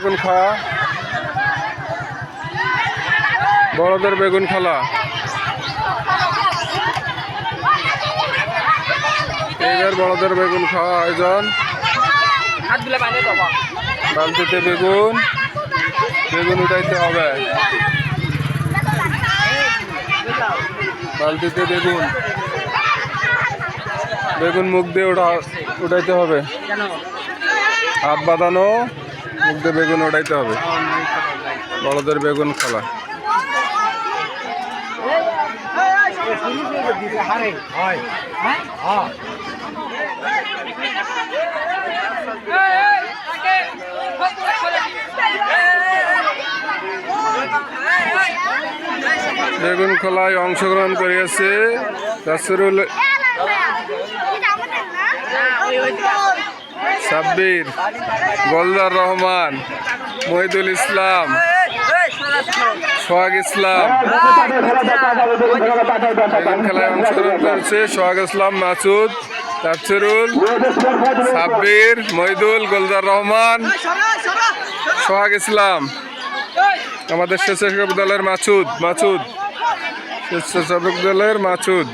বেগুন খাওয়া, বড়দের বেগুন খেলা। এবার বড়দের বেগুন খাওয়া আয়োজন। বালতিতে বেগুন, বেগুন উঠাইতে হবে। বালতিতে বেগুন, বেগুন মুখ দিয়ে উঠাইতে হবে। হাত বাঁধানো, মুখ দিয়ে বেগুন উঠাইতে হবে। বড়দের বেগুন খেলা। বেগুন খেলায় অংশগ্রহণ করিয়াছে নাসিরুল, সাব্বির, গোলজার রহমান, মহিদুল ইসলাম, সোহাগ ইসলাম। বেগুন খেলায় অংশগ্রহণ করেছে সোহাগ ইসলাম, মাসুদ, নাসিরুল, সাব্বির, মহিদুল, গোলজার রহমান, সোহাগ ইসলাম। আমাদের স্বেচ্ছাসেবক দলের মাসুদ, স্বেচ্ছাসেবক দলের মাসুদ।